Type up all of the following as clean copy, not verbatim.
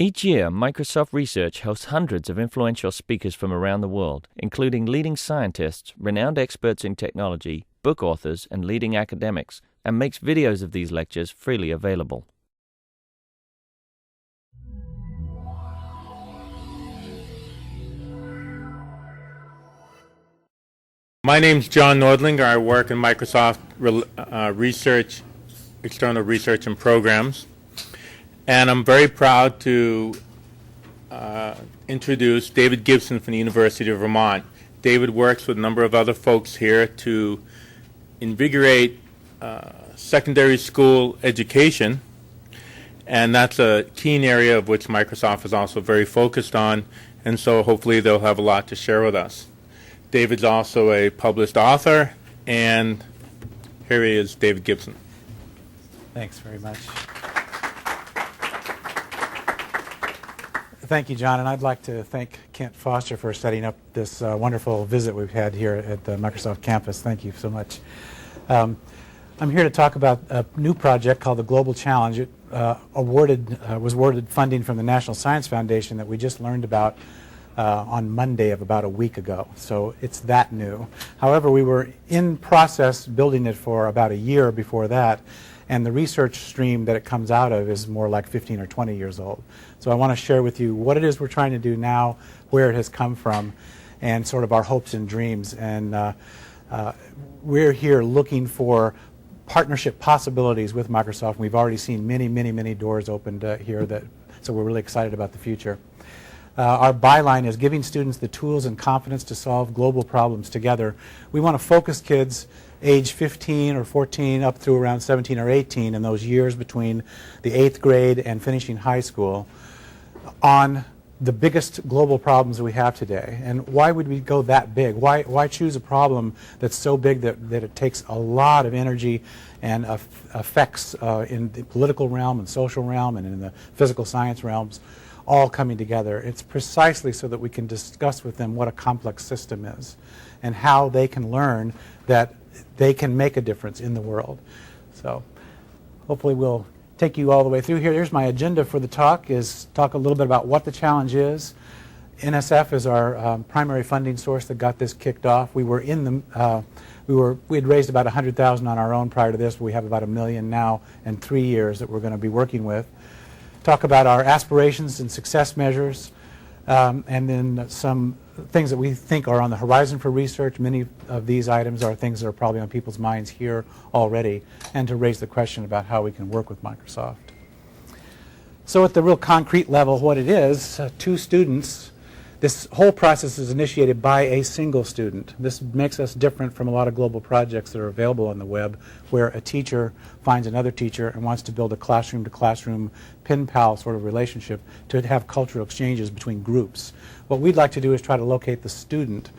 Each year, Microsoft Research hosts hundreds of influential speakers from around the world, including leading scientists, renowned experts in technology, book authors, and leading academics, and makes videos of these lectures freely available. My name's John Nordlinger. I work in Microsoft Research, External Research and Programs. And I'm very proud to introduce David Gibson from the University of Vermont. David works with a number of other folks here to invigorate secondary school education. And that's a keen area of which Microsoft is also very focused on. And so hopefully they'll have a lot to share with us. David's also a published author, and here he is, David Gibson. Thanks very much. Thank you, John, and I'd like to thank Kent Foster for setting up this wonderful visit we've had here at the Microsoft campus. Thank you so much. I'm here to talk about a new project called the Global Challenge. It was awarded funding from the National Science Foundation that we just learned about on Monday of about a week ago, so it's that new. However, we were in process building it for about a year before that, and the research stream that it comes out of is more like 15 or 20 years old. So I want to share with you what it is we're trying to do now, where it has come from, and sort of our hopes and dreams. And we're here looking for partnership possibilities with Microsoft. We've already seen many, many, many doors opened here, so we're really excited about the future. Our byline is giving students the tools and confidence to solve global problems together. We want to focus kids age 15 or 14 up through around 17 or 18 in those years between the 8th grade and finishing high school on the biggest global problems we have today. And why would we go that big? Why choose a problem that's so big that it takes a lot of energy and effects in the political realm and social realm and in the physical science realms all coming together? It's precisely so that we can discuss with them what a complex system is and how they can learn that they can make a difference in the world. So hopefully we'll take you all the way through here. Here's my agenda for the talk, is talk a little bit about what the challenge is. NSF is our primary funding source that got this kicked off. We were in the we had raised about $100,000 on our own prior to this, but we have about $1 million now in 3 years that we're going to be working with. Talk about our aspirations and success measures, and then some things that we think are on the horizon for research. Many of these items are things that are probably on people's minds here already, and to raise the question about how we can work with Microsoft. So at the real concrete level, what it is, 2 students, this whole process is initiated by a single student. This makes us different from a lot of global projects that are available on the web, where a teacher finds another teacher and wants to build a classroom-to-classroom pen pal sort of relationship to have cultural exchanges between groups. What we'd like to do is try to locate the student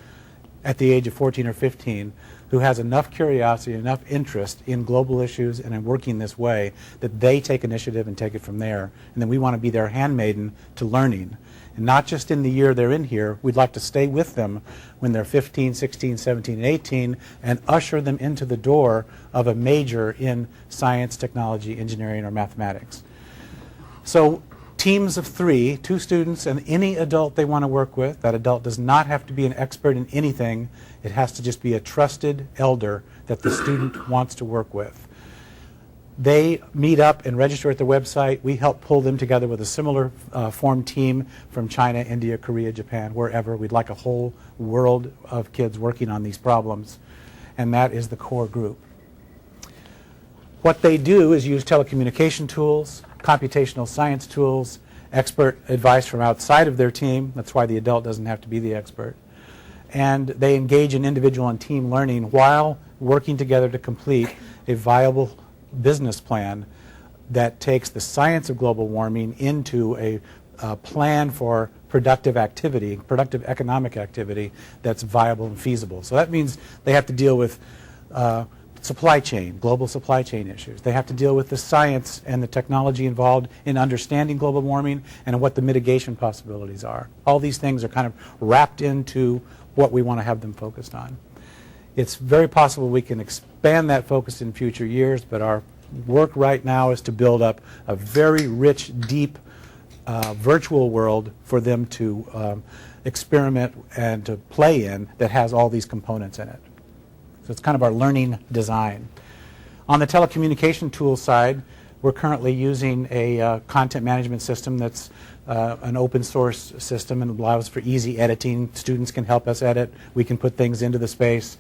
at the age of 14 or 15 who has enough curiosity, enough interest in global issues and in working this way that they take initiative and take it from there. And then we want to be their handmaiden to learning. And not just in the year they're in here, we'd like to stay with them when they're 15, 16, 17, and 18 and usher them into the door of a major in science, technology, engineering, or mathematics. So teams of 3, 2 students and any adult they want to work with. That adult does not have to be an expert in anything. It has to just be a trusted elder that the student wants to work with. They meet up and register at the website. We help pull them together with a similar formed team from China, India, Korea, Japan, wherever. We'd like a whole world of kids working on these problems, and that is the core group. What they do is use telecommunication tools, computational science tools, expert advice from outside of their team. That's why the adult doesn't have to be the expert. And they engage in individual and team learning while working together to complete a viable business plan that takes the science of global warming into a plan for productive activity, productive economic activity that's viable and feasible. So that means they have to deal with supply chain, global supply chain issues. They have to deal with the science and the technology involved in understanding global warming and what the mitigation possibilities are. All these things are kind of wrapped into what we want to have them focused on. It's very possible we can expand that focus in future years, but our work right now is to build up a very rich, deep virtual world for them to experiment and to play in that has all these components in it. So it's kind of our learning design. On the telecommunication tool side, we're currently using a content management system that's an open source system and allows for easy editing. Students can help us edit. We can put things into the space.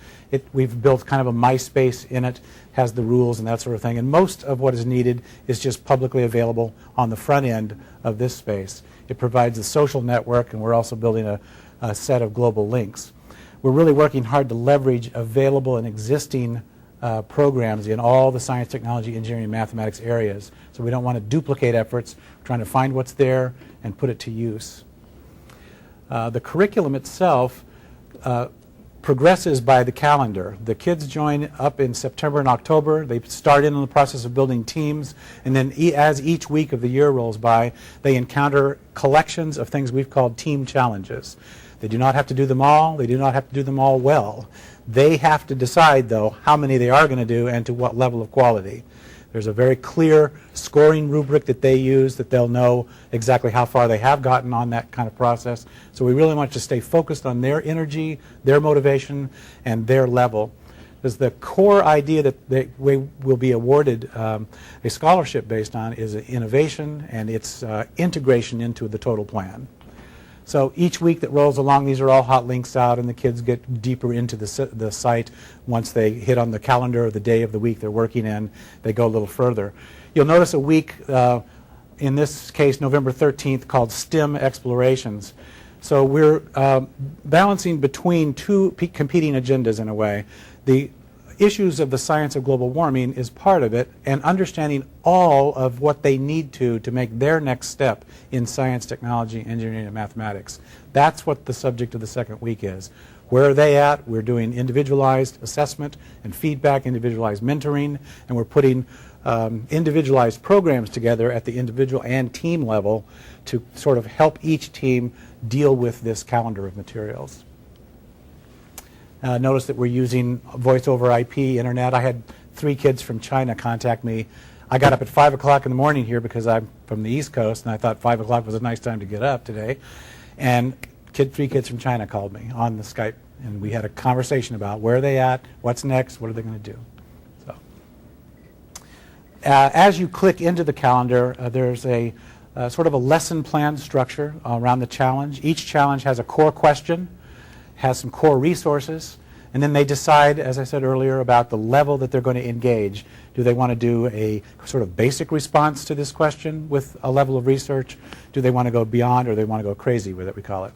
We've built kind of a MySpace in it, has the rules and that sort of thing. And most of what is needed is just publicly available on the front end of this space. It provides a social network, and we're also building a set of global links. We're really working hard to leverage available and existing programs in all the science, technology, engineering, and mathematics areas. So we don't want to duplicate efforts. We're trying to find what's there and put it to use. The curriculum itself progresses by the calendar. The kids join up in September and October. They start in on the process of building teams, and then as each week of the year rolls by, they encounter collections of things we've called team challenges. They do not have to do them all. They do not have to do them all well. They have to decide, though, how many they are going to do and to what level of quality. There's a very clear scoring rubric that they use that they'll know exactly how far they have gotten on that kind of process. So we really want to stay focused on their energy, their motivation, and their level. Because the core idea that they will be awarded a scholarship based on is innovation and its integration into the total plan. So each week that rolls along, these are all hot links out, and the kids get deeper into the site. Once they hit on the calendar of the day of the week they're working in, they go a little further. You'll notice a week, in this case November 13th, called STEM Explorations. So we're balancing between two competing agendas in a way. The issues of the science of global warming is part of it, and understanding all of what they need to make their next step in science, technology, engineering, and mathematics. That's what the subject of the second week is. Where are they at? We're doing individualized assessment and feedback, individualized mentoring, and we're putting individualized programs together at the individual and team level to sort of help each team deal with this calendar of materials. Notice that we're using voice over IP, internet. I had 3 kids from China contact me. I got up at 5 o'clock in the morning here because I'm from the East Coast, and I thought 5 o'clock was a nice time to get up today. And 3 kids from China called me on the Skype, and we had a conversation about where are they at, what's next, what are they going to do. So, as you click into the calendar, there's a sort of a lesson plan structure around the challenge. Each challenge has a core question, has some core resources, and then they decide, as I said earlier, about the level that they're going to engage. Do they want to do a sort of basic response to this question with a level of research? Do they want to go beyond, or do they want to go crazy with it, we call it?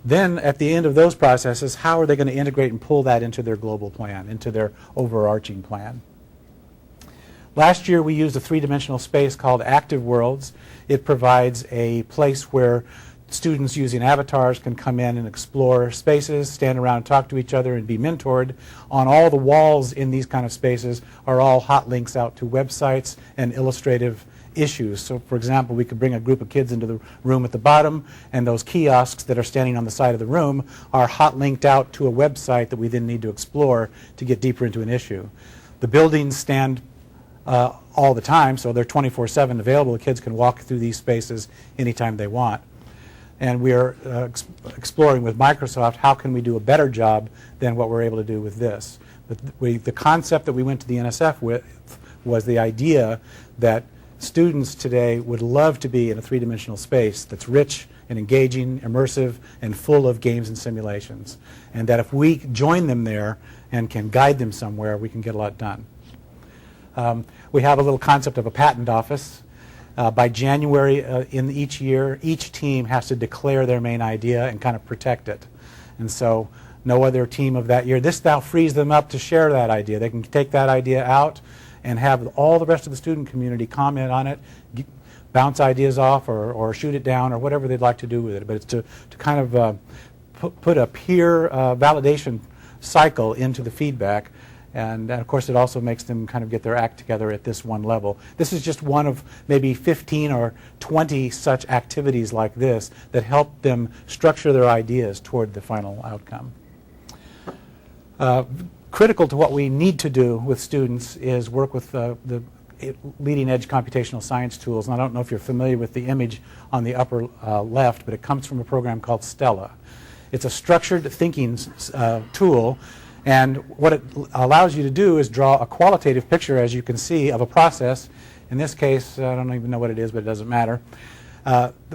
Then at the end of those processes, how are they going to integrate and pull that into their global plan, into their overarching plan? Last year we used a 3-dimensional space called Active Worlds. It provides a place where students using avatars can come in and explore spaces, stand around and talk to each other and be mentored. On all the walls in these kind of spaces are all hot links out to websites and illustrative issues. So for example, we could bring a group of kids into the room at the bottom, and those kiosks that are standing on the side of the room are hot linked out to a website that we then need to explore to get deeper into an issue. The buildings stand all the time, so they're 24/7 available. The kids can walk through these spaces anytime they want. And we are exploring with Microsoft how can we do a better job than what we're able to do with this. But the concept that we went to the NSF with was the idea that students today would love to be in a 3-dimensional space that's rich and engaging, immersive, and full of games and simulations. And that if we join them there and can guide them somewhere, we can get a lot done. We have a little concept of a patent office. By January in each year, each team has to declare their main idea and kind of protect it. And so no other team of that year. This now frees them up to share that idea. They can take that idea out and have all the rest of the student community comment on it, bounce ideas off or shoot it down or whatever they'd like to do with it. But it's to kind of put a peer validation cycle into the feedback. And of course, it also makes them kind of get their act together at this one level. This is just one of maybe 15 or 20 such activities like this that help them structure their ideas toward the final outcome. Critical to what we need to do with students is work with the leading edge computational science tools. And I don't know if you're familiar with the image on the upper left, but it comes from a program called Stella. It's a structured thinking tool, and what it allows you to do is draw a qualitative picture, as you can see, of a process. In this case, I don't even know what it is, but it doesn't matter.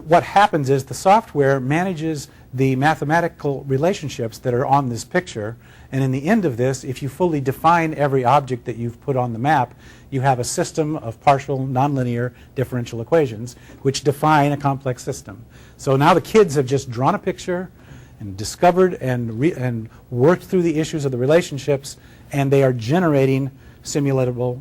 What happens is the software manages the mathematical relationships that are on this picture, and in the end of this, if you fully define every object that you've put on the map, you have a system of partial nonlinear differential equations which define a complex system. So now the kids have just drawn a picture and discovered and worked through the issues of the relationships, and they are generating simulatable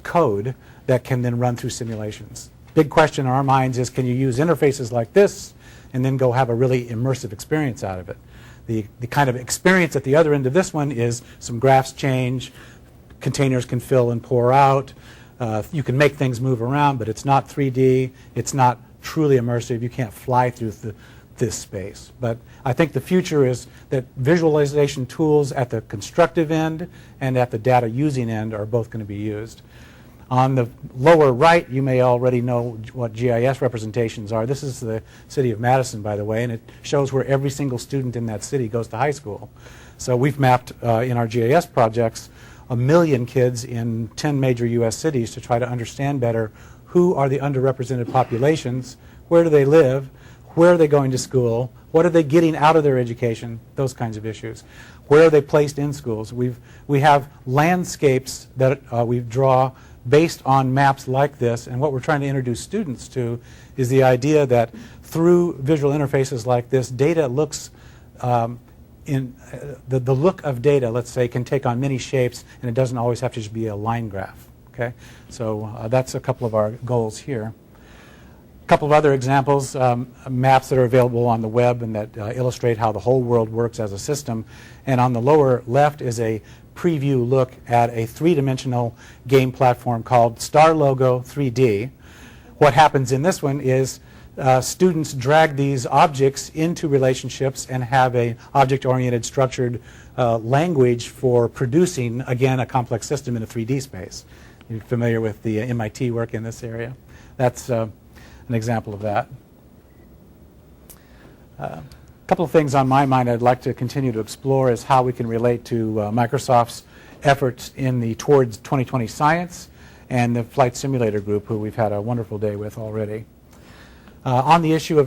code that can then run through simulations. Big question in our minds is, can you use interfaces like this and then go have a really immersive experience out of it? The kind of experience at the other end of this one is some graphs change, containers can fill and pour out, you can make things move around, but it's not 3D, it's not truly immersive, you can't fly through this space. But I think the future is that visualization tools at the constructive end and at the data using end are both going to be used. On the lower right, you may already know what GIS representations are. This is the city of Madison, by the way, and it shows where every single student in that city goes to high school. So we've mapped in our GIS projects 1 million kids in 10 major U.S. cities to try to understand better who are the underrepresented populations, where do they live, where are they going to school, what are they getting out of their education, those kinds of issues. Where are they placed in schools? We have landscapes that we draw based on maps like this, and what we're trying to introduce students to is the idea that through visual interfaces like this, data looks the look of data, let's say, can take on many shapes, and it doesn't always have to just be a line graph. Okay, so that's a couple of our goals here. A couple of other examples, maps that are available on the web and that illustrate how the whole world works as a system. And on the lower left is a preview look at a three-dimensional game platform called Star Logo 3D. What happens in this one is students drag these objects into relationships and have an object-oriented structured language for producing, again, a complex system in a 3D space. You're familiar with the MIT work in this area. That's an example of that. A couple of things on my mind I'd like to continue to explore is how we can relate to Microsoft's efforts in the Towards 2020 Science and the Flight Simulator Group, who we've had a wonderful day with already. On the issue of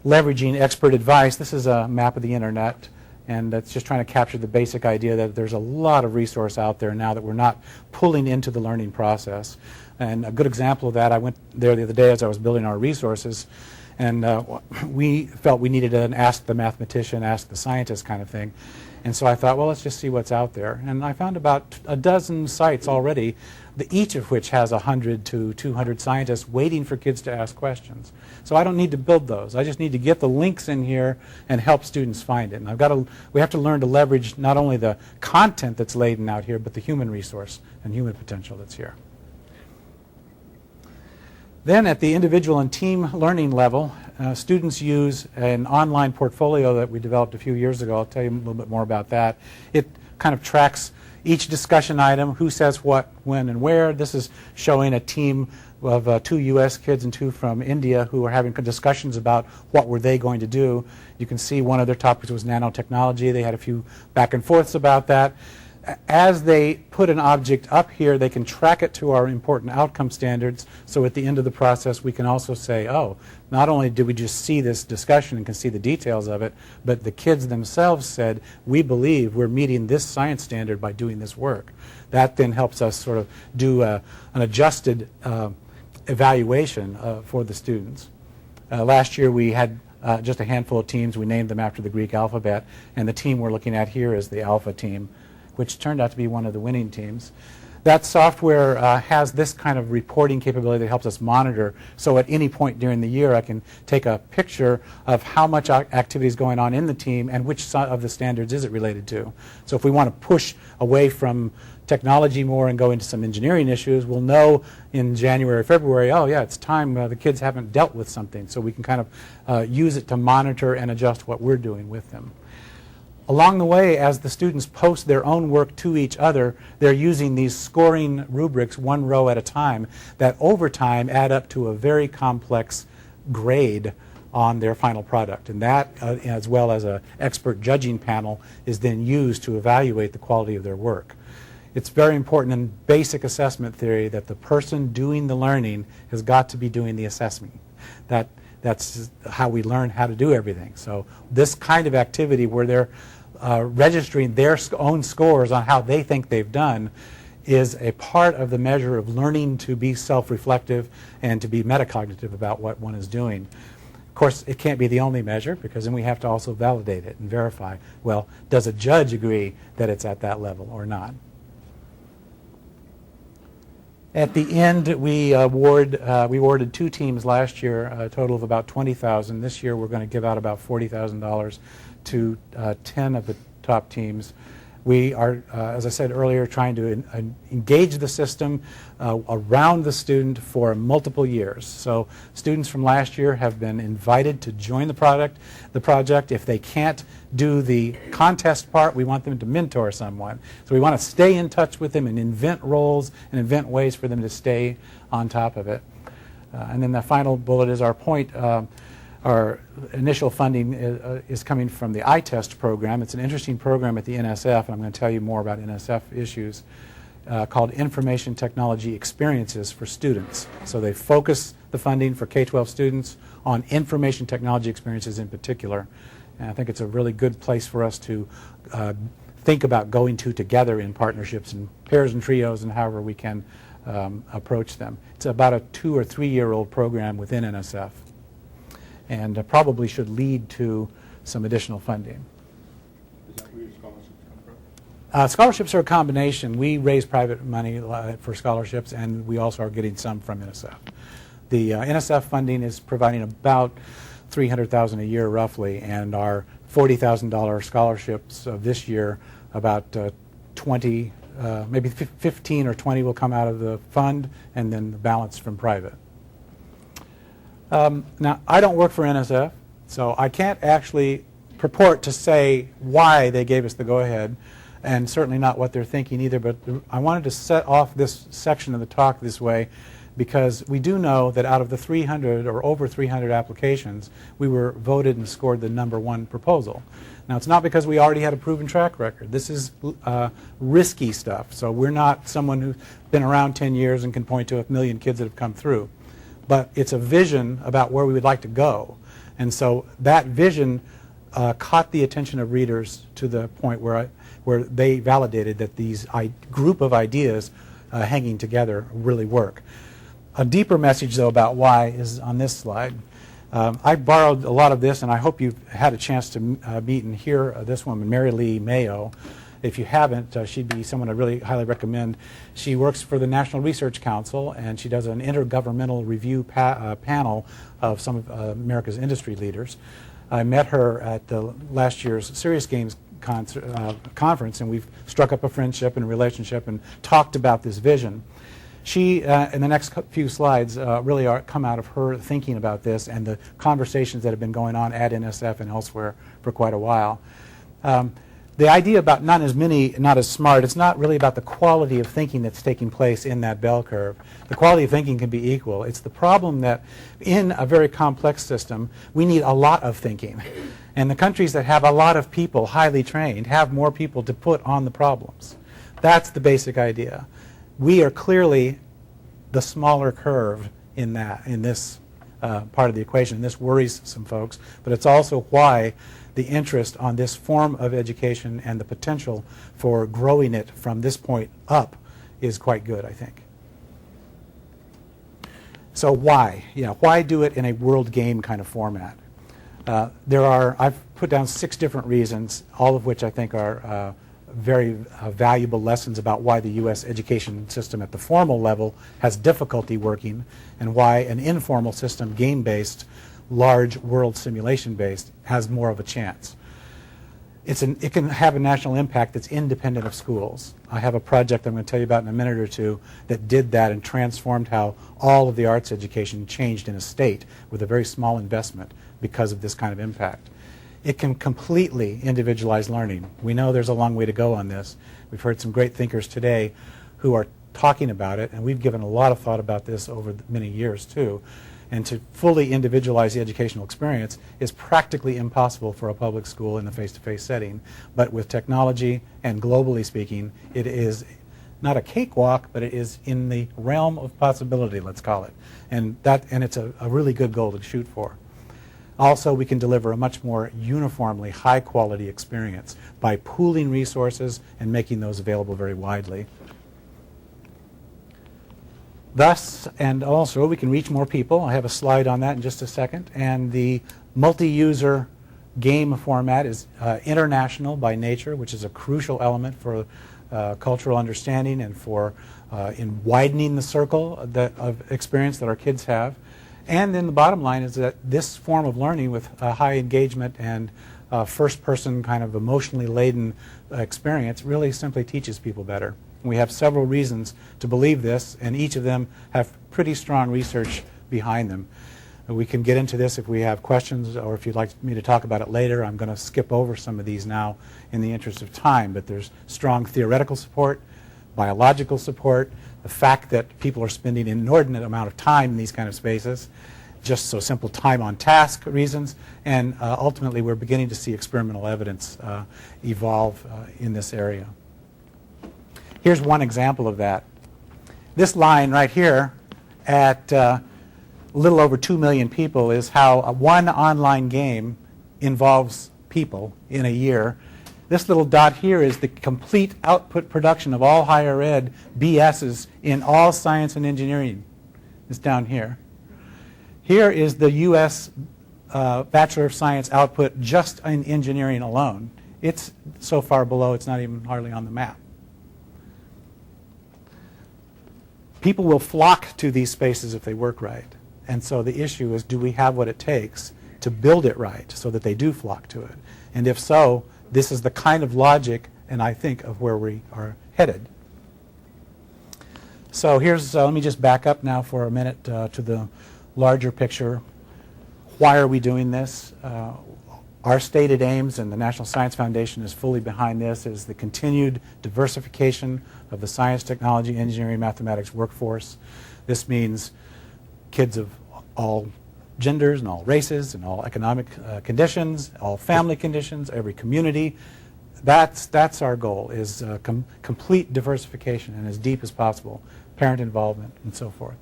leveraging expert advice, this is a map of the internet, and that's just trying to capture the basic idea that there's a lot of resource out there now that we're not pulling into the learning process. And a good example of that, I went there the other day as I was building our resources, and we felt we needed an ask the mathematician, ask the scientist kind of thing. And so I thought, well, let's just see what's out there. And I found about a dozen sites already, each of which has 100 to 200 scientists waiting for kids to ask questions. So I don't need to build those. I just need to get the links in here and help students find it. And we have to learn to leverage not only the content that's laden out here, but the human resource and human potential that's here. Then at the individual and team learning level, students use an online portfolio that we developed a few years ago. I'll tell you a little bit more about that. It kind of tracks each discussion item, who says what, when, and where. This is showing a team of 2 U.S. kids and 2 from India who are having discussions about what were they going to do. You can see one of their topics was nanotechnology. They had a few back and forths about that. As they put an object up here, they can track it to our important outcome standards. So at the end of the process, we can also say, oh, not only did we just see this discussion and can see the details of it, but the kids themselves said, we believe we're meeting this science standard by doing this work. That then helps us sort of do an adjusted evaluation for the students. Last year, we had just a handful of teams. We named them after the Greek alphabet, and the team we're looking at here is the Alpha team, which turned out to be one of the winning teams. That software has this kind of reporting capability that helps us monitor. So at any point during the year, I can take a picture of how much activity is going on in the team and which of the standards is it related to. So if we want to push away from technology more and go into some engineering issues, we'll know in January, February, oh yeah, it's time, the kids haven't dealt with something. So we can kind of use it to monitor and adjust what we're doing with them. Along the way, as the students post their own work to each other, they're using these scoring rubrics one row at a time that over time add up to a very complex grade on their final product. And that, as well as an expert judging panel, is then used to evaluate the quality of their work. It's very important in basic assessment theory that the person doing the learning has got to be doing the assessment. That's how we learn how to do everything. So this kind of activity where they're registering their own scores on how they think they've done is a part of the measure of learning to be self-reflective and to be metacognitive about what one is doing. Of course, it can't be the only measure, because then we have to also validate it and verify, well, does a judge agree that it's at that level or not? At the end, we awarded 2 teams last year, a total of about $20,000. This year, we're going to give out about $40,000 to 10 of the top teams. We are, as I said earlier, trying to engage the system around the student for multiple years. So students from last year have been invited to join the project. If they can't do the contest part, we want them to mentor someone. So we want to stay in touch with them and invent roles and invent ways for them to stay on top of it. And then the final bullet is our point. Our initial funding is coming from the iTest program. It's an interesting program at the NSF, and I'm going to tell you more about NSF issues, called Information Technology Experiences for Students. So they focus the funding for K-12 students on information technology experiences in particular. And I think it's a really good place for us to think about going to together in partnerships and pairs and trios and however we can approach them. It's about a 2 or 3 year old program within NSF, and probably should lead to some additional funding. Is that where your scholarships come from? Scholarships are a combination. We raise private money for scholarships, and we also are getting some from NSF. The NSF funding is providing about $300,000 a year roughly, and our $40,000 scholarships of this year, about 20, maybe 15 or 20 will come out of the fund, and then the balance from private. Now, I don't work for NSF, so I can't actually purport to say why they gave us the go-ahead, and certainly not what they're thinking either, but I wanted to set off this section of the talk this way because we do know that out of the 300 or over 300 applications, we were voted and scored the #1 proposal. Now, it's not because we already had a proven track record. This is risky stuff, so we're not someone who's been around 10 years and can point to 1 million kids that have come through. But it's a vision about where we would like to go. And so that vision caught the attention of readers to the point where they validated that these group of ideas hanging together really work. A deeper message, though, about why is on this slide. I borrowed a lot of this, and I hope you've had a chance to meet and hear this woman, Mary Lee Mayo. If you haven't, she'd be someone I really highly recommend. She works for the National Research Council, and she does an intergovernmental review panel of some of America's industry leaders. I met her at the last year's Serious Games conference, and we've struck up a friendship and a relationship and talked about this vision. She, in the next few slides, really come out of her thinking about this and the conversations that have been going on at NSF and elsewhere for quite a while. The idea about not as many, not as smart, it's not really about the quality of thinking that's taking place in that bell curve. The quality of thinking can be equal. It's the problem that in a very complex system, we need a lot of thinking. And the countries that have a lot of people highly trained have more people to put on the problems. That's the basic idea. We are clearly the smaller curve in this part of the equation. This worries some folks, but it's also why the interest on this form of education and the potential for growing it from this point up is quite good, I think. So why? Why do it in a world game kind of format? I've put down 6 different reasons, all of which I think are very valuable lessons about why the U.S. education system at the formal level has difficulty working, and why an informal system, game-based, large world simulation-based, has more of a chance. It can have a national impact that's independent of schools. I have a project I'm going to tell you about in a minute or two that did that and transformed how all of the arts education changed in a state with a very small investment because of this kind of impact. It can completely individualize learning. We know there's a long way to go on this. We've heard some great thinkers today who are talking about it, and we've given a lot of thought about this over many years too. And to fully individualize the educational experience is practically impossible for a public school in the face-to-face setting. But with technology and globally speaking, it is not a cakewalk, but it is in the realm of possibility, let's call it. And it's a really good goal to shoot for. Also, we can deliver a much more uniformly high-quality experience by pooling resources and making those available very widely. Thus, and also, we can reach more people. I have a slide on that in just a second. And the multi-user game format is international by nature, which is a crucial element for cultural understanding and for in widening the circle of experience that our kids have. And then the bottom line is that this form of learning with high engagement and first-person kind of emotionally laden experience really simply teaches people better. We have several reasons to believe this, and each of them have pretty strong research behind them. We can get into this if we have questions, or if you'd like me to talk about it later. I'm going to skip over some of these now in the interest of time, but there's strong theoretical support, biological support, the fact that people are spending an inordinate amount of time in these kind of spaces, just so simple time on task reasons, and ultimately we're beginning to see experimental evidence evolve in this area. Here's one example of that. This line right here at a little over 2 million people is how one online game involves people in a year. This little dot here is the complete output production of all higher ed BSs in all science and engineering. It's down here. Here is the U.S. Bachelor of Science output just in engineering alone. It's so far below it's not even hardly on the map. People will flock to these spaces if they work right. And so the issue is, do we have what it takes to build it right so that they do flock to it? And if so, this is the kind of logic, and I think, of where we are headed. So here's, let me just back up now for a minute to the larger picture. Why are we doing this? Our stated aims, and the National Science Foundation is fully behind this, is the continued diversification of the science, technology, engineering, mathematics workforce. This means kids of all genders and all races and all economic conditions, all family conditions, every community. That's our goal, is complete diversification and as deep as possible, parent involvement and so forth.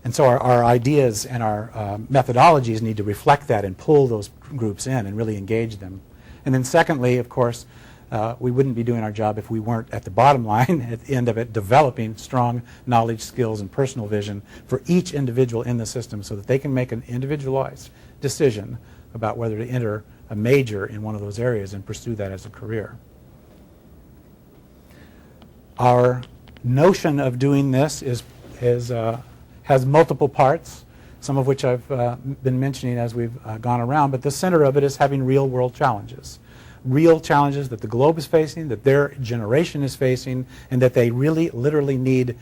And so our ideas and our methodologies need to reflect that and pull those groups in and really engage them. And then secondly, of course, we wouldn't be doing our job if we weren't at the bottom line, at the end of it, developing strong knowledge, skills, and personal vision for each individual in the system so that they can make an individualized decision about whether to enter a major in one of those areas and pursue that as a career. Our notion of doing this has multiple parts, some of which I've been mentioning as we've gone around, but the center of it is having real-world challenges. Real challenges that the globe is facing, that their generation is facing, and that they really, literally need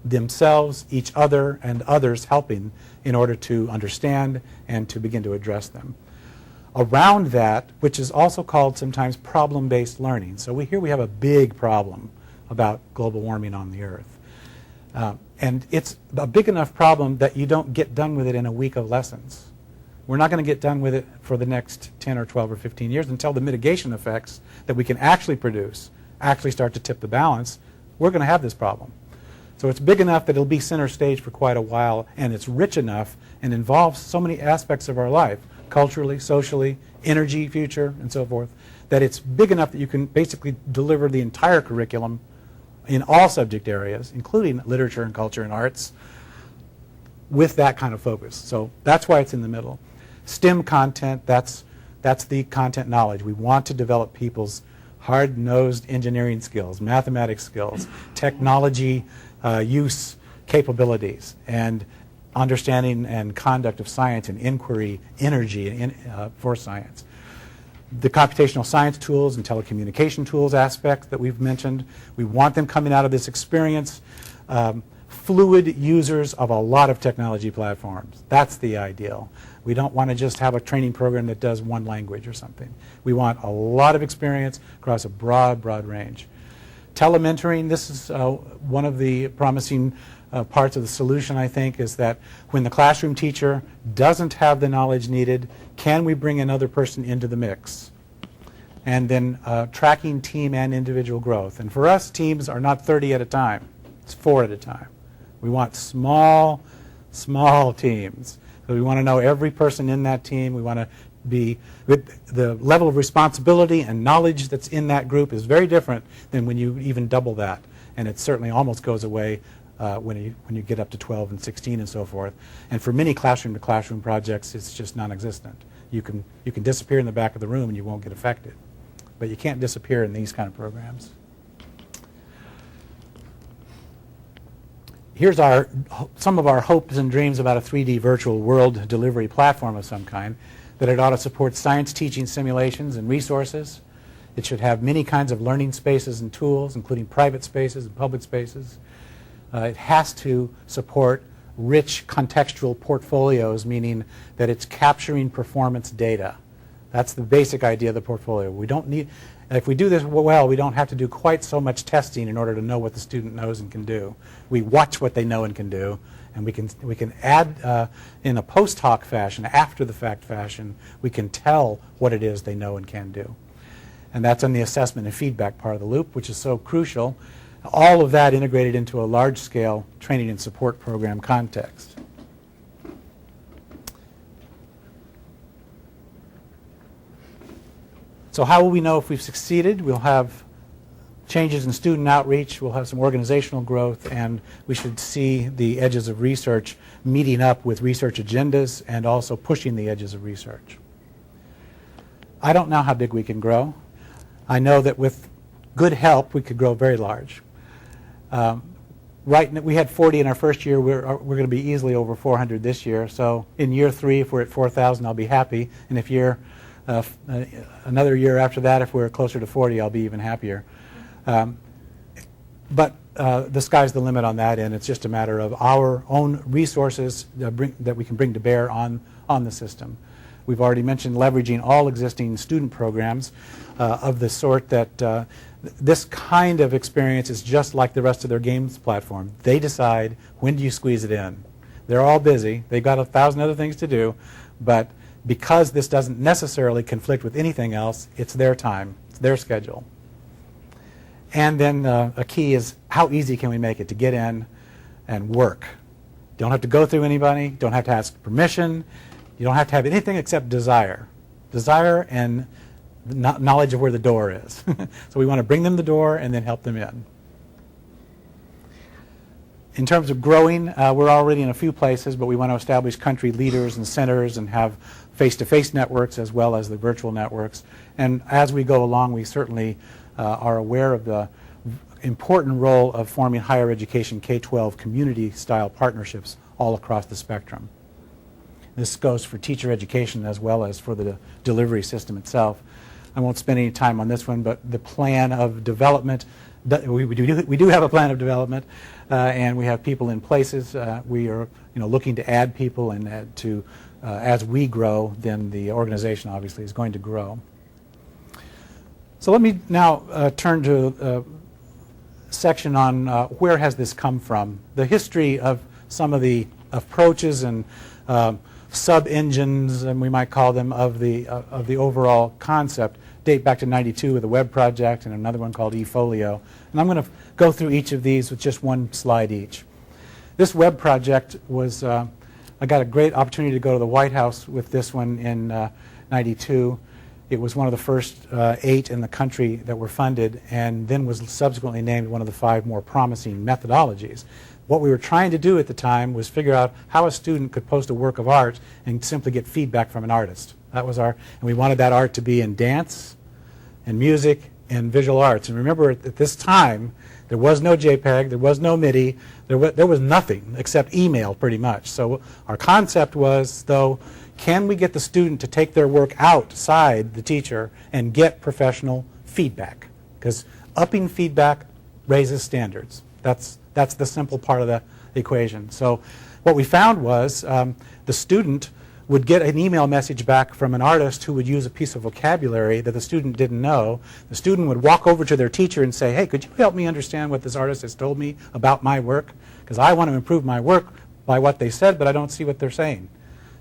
themselves, each other, and others helping in order to understand and to begin to address them. Around that, which is also called sometimes problem-based learning. So here we have a big problem about global warming on the Earth. And it's a big enough problem that you don't get done with it in a week of lessons. We're not going to get done with it for the next 10 or 12 or 15 years until the mitigation effects that we can actually produce actually start to tip the balance. We're going to have this problem. So it's big enough that it'll be center stage for quite a while, and it's rich enough and involves so many aspects of our life, culturally, socially, energy, future, and so forth, that it's big enough that you can basically deliver the entire curriculum in all subject areas, including literature and culture and arts, with that kind of focus. So that's why it's in the middle. STEM content, that's the content knowledge. We want to develop people's hard-nosed engineering skills, mathematics skills, technology use capabilities, and understanding and conduct of science and inquiry, energy for science. The computational science tools and telecommunication tools aspect that we've mentioned, we want them coming out of this experience fluid users of a lot of technology platforms. That's the ideal. We don't want to just have a training program that does one language or something. We want a lot of experience across a broad range. Telementoring, this is one of the promising parts of the solution, I think, is that when the classroom teacher doesn't have the knowledge needed, can we bring another person into the mix? And then tracking team and individual growth. And for us, teams are not 30 at a time. It's 4 at a time. We want small teams. So we want to know every person in that team. We want to be, with the level of responsibility and knowledge that's in that group is very different than when you even double that. And it certainly almost goes away when you get up to 12 and 16 and so forth. And for many classroom-to-classroom projects, it's just non-existent. You can disappear in the back of the room and you won't get affected. But you can't disappear in these kind of programs. Here's some of our hopes and dreams about a 3D virtual world delivery platform of some kind, that it ought to support science teaching simulations and resources. It should have many kinds of learning spaces and tools, including private spaces and public spaces. It has to support rich contextual portfolios, meaning that it's capturing performance data. That's the basic idea of the portfolio. We don't need, if we do this well, we don't have to do quite so much testing in order to know what the student knows and can do. We watch what they know and can do, and we can add in a post hoc fashion, after the fact fashion, we can tell what it is they know and can do. And that's in the assessment and feedback part of the loop, which is so crucial. All of that integrated into a large-scale training and support program context. So how will we know if we've succeeded? We'll have changes in student outreach, we'll have some organizational growth, and we should see the edges of research meeting up with research agendas and also pushing the edges of research. I don't know how big we can grow. I know that with good help, we could grow very large. We had 40 in our first year. We're going to be easily over 400 this year. So in year 3, if we're at 4,000, I'll be happy. And if another year after that, if we're closer to 40, I'll be even happier. But the sky's the limit on that, and it's just a matter of our own resources that we can bring to bear on the system. We've already mentioned leveraging all existing student programs of the sort that this kind of experience is just like the rest of their games platform. They decide when do you squeeze it in. They're all busy. They've got 1,000 other things to do, but because this doesn't necessarily conflict with anything else, it's their time, it's their schedule. And then a key is how easy can we make it to get in and work. Don't have to go through anybody, don't have to ask permission, you don't have to have anything except desire. Desire and knowledge of where the door is. So we want to bring them the door and then help them in. In terms of growing, we're already in a few places, but we want to establish country leaders and centers and have face-to-face networks as well as the virtual networks. And as we go along, we certainly are aware of the important role of forming higher education K-12 community-style partnerships all across the spectrum. This goes for teacher education as well as for the delivery system itself. I won't spend any time on this one, but the plan of development, we do have a plan of development, and we have people in places. We are looking to add people, and as we grow, then the organization obviously is going to grow. So let me now turn to a section on where has this come from. The history of some of the approaches and sub-engines, and we might call them, of the overall concept date back to '92 with the web project and another one called eFolio. And I'm going to go through each of these with just one slide each. This web project was, I got a great opportunity to go to the White House with this one in '92. It was one of the first 8 in the country that were funded, and then was subsequently named one of the 5 more promising methodologies. What we were trying to do at the time was figure out how a student could post a work of art and simply get feedback from an artist. That was and we wanted that art to be in dance and music and visual arts. And remember, at this time, there was no JPEG, there was no MIDI, there was nothing except email pretty much. So our concept was, though, can we get the student to take their work outside the teacher and get professional feedback? Because upping feedback raises standards. That's the simple part of equation. So what we found was the student would get an email message back from an artist who would use a piece of vocabulary that the student didn't know. The student would walk over to their teacher and say, hey, could you help me understand what this artist has told me about my work? Because I want to improve my work by what they said, but I don't see what they're saying.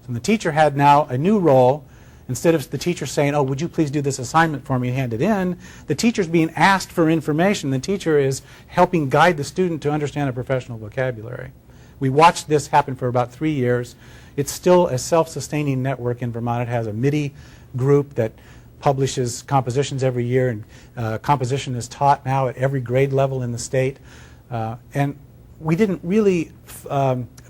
So the teacher had now a new role. Instead of the teacher saying, oh, would you please do this assignment for me and hand it in, the teacher's being asked for information. The teacher is helping guide the student to understand a professional vocabulary. We watched this happen for about 3 years. It's still a self-sustaining network in Vermont. It has a MIDI group that publishes compositions every year, and composition is taught now at every grade level in the state. And we didn't really,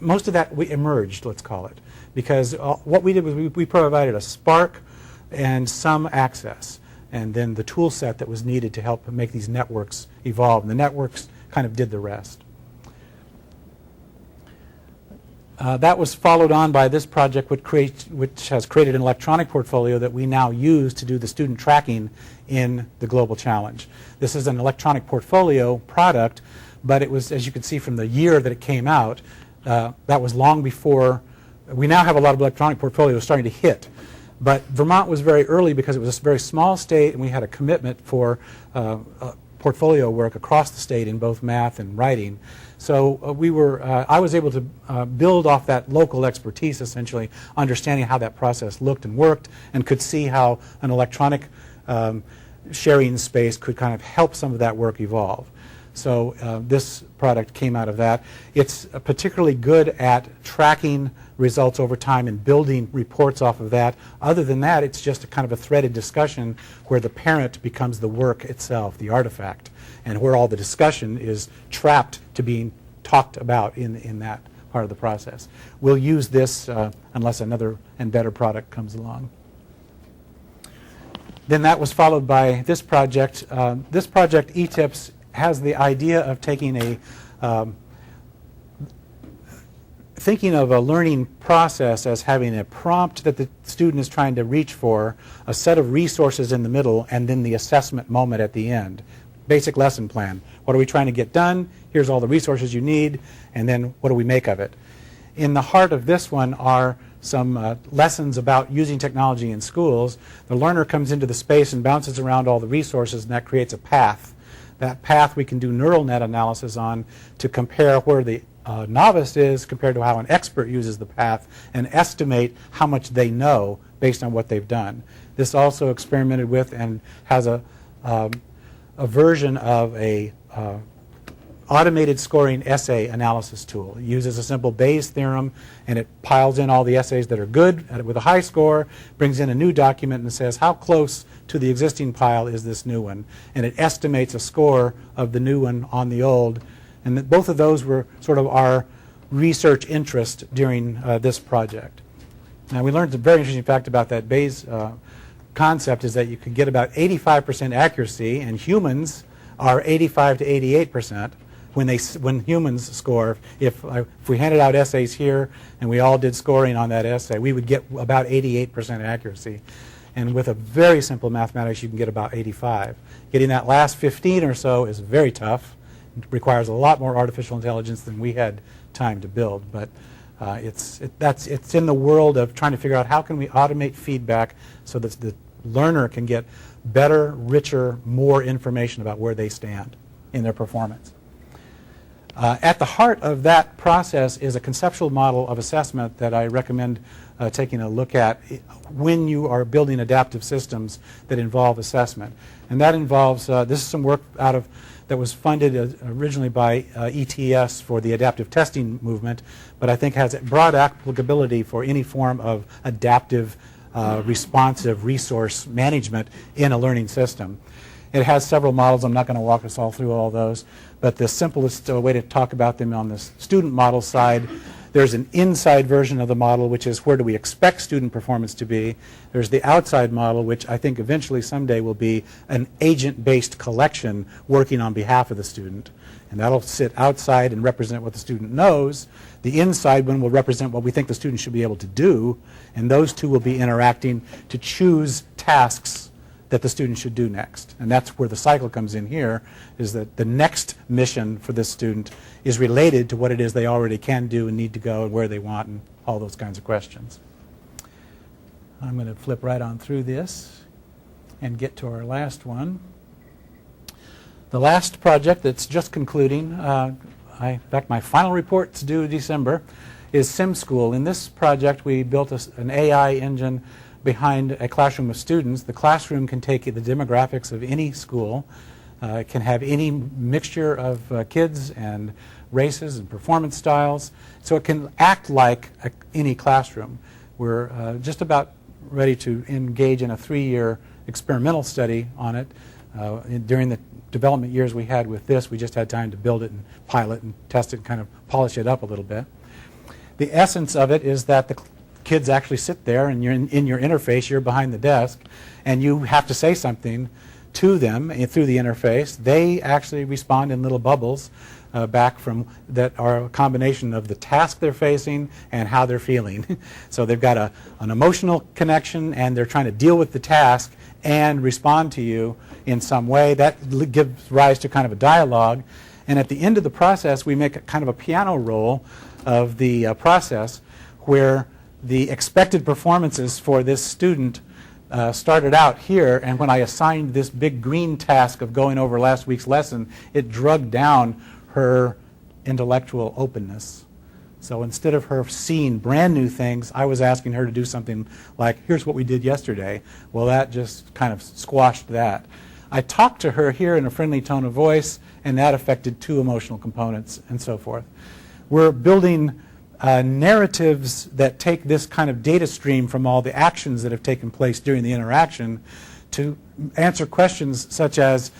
most of that we emerged, let's call it, because what we did was we provided a spark and some access, and then the tool set that was needed to help make these networks evolve. And the networks kind of did the rest. That was followed on by this project which has created an electronic portfolio that we now use to do the student tracking in the Global Challenge. This is an electronic portfolio product, but it was, as you can see from the year that it came out, that was long before. We now have a lot of electronic portfolios starting to hit. But Vermont was very early because it was a very small state, and we had a commitment for portfolio work across the state in both math and writing. So I was able to build off that local expertise, essentially, understanding how that process looked and worked, and could see how an electronic sharing space could kind of help some of that work evolve. So this product came out of that. It's particularly good at tracking results over time and building reports off of that. Other than that, it's just a kind of a threaded discussion where the parent becomes the work itself, the artifact, and where all the discussion is trapped to being talked about in that part of the process. We'll use this unless another and better product comes along. Then that was followed by this project. This project, eTips, has the idea of taking thinking of a learning process as having a prompt that the student is trying to reach for, a set of resources in the middle, and then the assessment moment at the end. Basic lesson plan. What are we trying to get done? Here's all the resources you need, and then what do we make of it? In the heart of this one are some lessons about using technology in schools. The learner comes into the space and bounces around all the resources, and that creates a path. That path we can do neural net analysis on to compare where the novice is compared to how an expert uses the path, and estimate how much they know based on what they've done. This also experimented with and has a version of a automated scoring essay analysis tool. It uses a simple Bayes theorem, and it piles in all the essays that are good with a high score, brings in a new document and says how close to the existing pile is this new one, and it estimates a score of the new one on the old. And both of those were sort of our research interest during this project. Now, we learned a very interesting fact about that Bayes concept is that you can get about 85% accuracy, and humans are 85 to 88% when humans score. If we handed out essays here and we all did scoring on that essay, we would get about 88% accuracy. And with a very simple mathematics, you can get about 85. Getting that last 15 or so is very tough. It requires a lot more artificial intelligence than we had time to build. But it's in the world of trying to figure out how can we automate feedback so that the learner can get better, richer, more information about where they stand in their performance. At the heart of that process is a conceptual model of assessment that I recommend taking a look at when you are building adaptive systems that involve assessment. And that involves, this is some work that was funded originally by ETS for the adaptive testing movement, but I think has broad applicability for any form of adaptive, responsive resource management in a learning system. It has several models. I'm not going to walk us all through all those, but the simplest way to talk about them on the student model side, there's an inside version of the model, which is where do we expect student performance to be. There's the outside model, which I think eventually someday will be an agent-based collection working on behalf of the student. And that'll sit outside and represent what the student knows. The inside one will represent what we think the student should be able to do, and those two will be interacting to choose tasks that the student should do next. And that's where the cycle comes in here, is that the next mission for this student is related to what it is they already can do and need to go and where they want and all those kinds of questions. I'm going to flip right on through this and get to our last one. The last project that's just concluding, in fact my final report's due December, is SimSchool. In this project we built an AI engine behind a classroom of students. The classroom can take the demographics of any school. It can have any mixture of kids and races and performance styles. So it can act like any classroom. We're just about ready to engage in a 3-year experimental study on it. During the development years we had with this, we just had time to build it and pilot and test it and kind of polish it up a little bit. The essence of it is that the kids actually sit there and you're in your interface, you're behind the desk, and you have to say something to them through the interface. They actually respond in little bubbles back from that are a combination of the task they're facing and how they're feeling. So they've got an emotional connection and they're trying to deal with the task and respond to you in some way. That gives rise to kind of a dialogue. And at the end of the process, we make a kind of a piano roll of the process where the expected performances for this student started out here, and when I assigned this big green task of going over last week's lesson, it drugged down her intellectual openness. So instead of her seeing brand new things, I was asking her to do something like, here's what we did yesterday. Well, that just kind of squashed that. I talked to her here in a friendly tone of voice, and that affected 2 emotional components and so forth. We're building narratives that take this kind of data stream from all the actions that have taken place during the interaction to answer questions such as,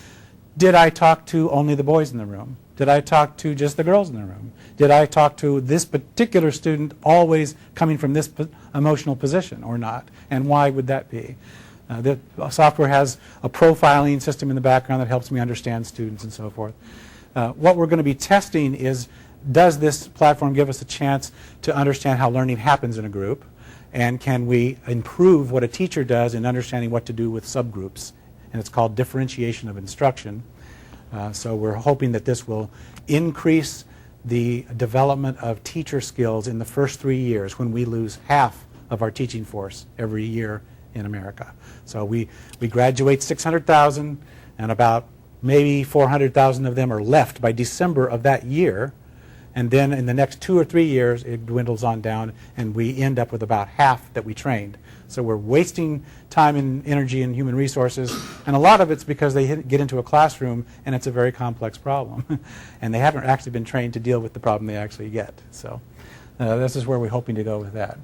did I talk to only the boys in the room? Did I talk to just the girls in the room? Did I talk to this particular student always coming from this emotional position or not? And why would that be? The software has a profiling system in the background that helps me understand students and so forth. What we're going to be testing is, does this platform give us a chance to understand how learning happens in a group? And can we improve what a teacher does in understanding what to do with subgroups? And it's called Differentiation of Instruction. So we're hoping that this will increase the development of teacher skills in the first 3 years, when we lose half of our teaching force every year in America. So we graduate 600,000, and about maybe 400,000 of them are left by December of that year. And then in the next 2 or 3 years, it dwindles on down, and we end up with about half that we trained. So we're wasting time and energy and human resources, and a lot of it's because they get into a classroom, and it's a very complex problem. And they haven't actually been trained to deal with the problem they actually get. So this is where we're hoping to go with that.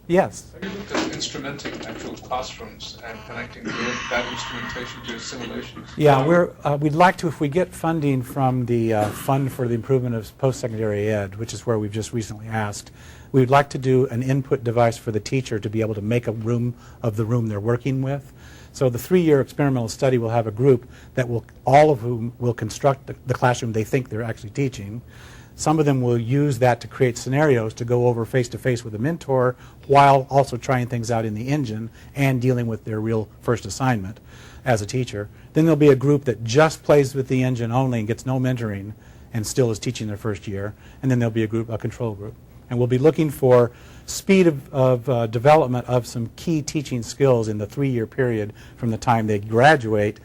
Yes? Have you looked at instrumenting actual classrooms and connecting that instrumentation to simulations? Yeah, we'd like to, if we get funding from the Fund for the Improvement of Post-Secondary Ed, which is where we've just recently asked, we'd like to do an input device for the teacher to be able to make a room of the room they're working with. So the 3-year experimental study will have a group that will, all of whom will construct the classroom they think they're actually teaching. Some of them will use that to create scenarios to go over face-to-face with a mentor while also trying things out in the engine and dealing with their real first assignment as a teacher. Then there'll be a group that just plays with the engine only and gets no mentoring and still is teaching their first year. And then there'll be a control group. And we'll be looking for speed of development of some key teaching skills in the 3-year period from the time they graduate